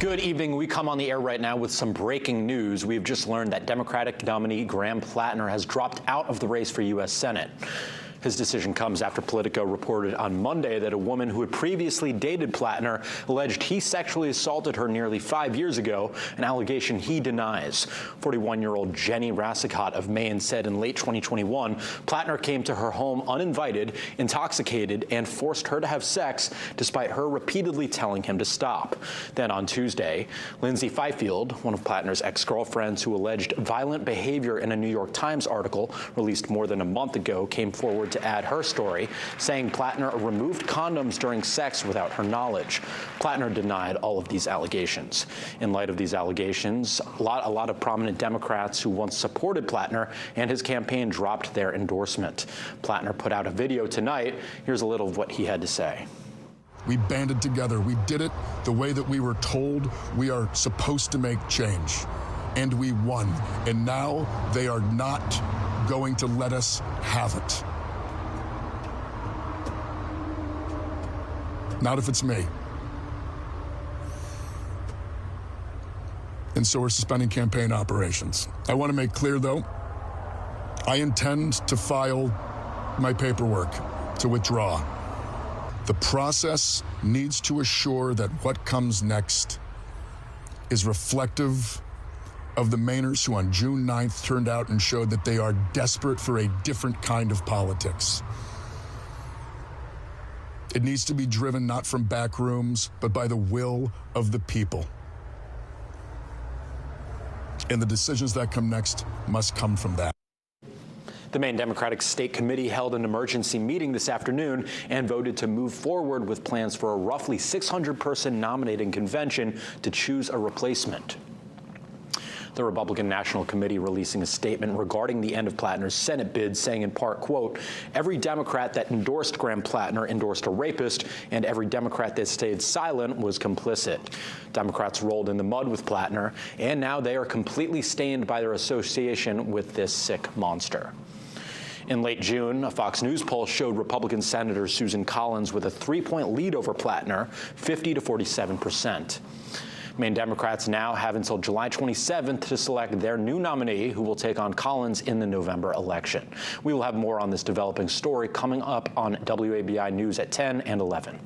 Good evening. We come on the air right now with some breaking news. We've just learned that Democratic nominee Graham Platner has dropped out of the race for U.S. Senate. His decision comes after Politico reported on Monday that a woman who had previously dated Platner alleged he sexually assaulted her nearly 5 years ago, an allegation he denies. 41-year-old Jenny Rassicott of Maine said in late 2021, Platner came to her home uninvited, intoxicated, and forced her to have sex despite her repeatedly telling him to stop. Then on Tuesday, Lindsay Fifield, one of Platner's ex-girlfriends who alleged violent behavior in a New York Times article released more than a month ago, came forward to add her story, saying Platner removed condoms during sex without her knowledge. Platner denied all of these allegations. In light of these allegations, a lot of prominent Democrats who once supported Platner and his campaign dropped their endorsement. Platner put out a video tonight. Here's a little of what he had to say. We banded together. We did it the way that we were told we are supposed to make change. And we won. And now they are not going to let us have it. Not if it's me. And so we're suspending campaign operations. I want to make clear, though, I intend to file my paperwork to withdraw. The process needs to assure that what comes next is reflective of the Mainers who on June 9th turned out and showed that they are desperate for a different kind of politics. It needs to be driven not from back rooms, but by the will of the people. And the decisions that come next must come from that. The Maine Democratic State Committee held an emergency meeting this afternoon and voted to move forward with plans for a roughly 600-person nominating convention to choose a replacement. The Republican National Committee releasing a statement regarding the end of Platner's Senate bid, saying in part, quote, every Democrat that endorsed Graham Platner endorsed a rapist, and every Democrat that stayed silent was complicit. Democrats rolled in the mud with Platner, and now they are completely stained by their association with this sick monster. In late June, a Fox News poll showed Republican Senator Susan Collins with a 3-point lead over Platner, 50 to 47%. Maine Democrats now have until July 27th to select their new nominee, who will take on Collins in the November election. We will have more on this developing story coming up on WABI News at 10 and 11.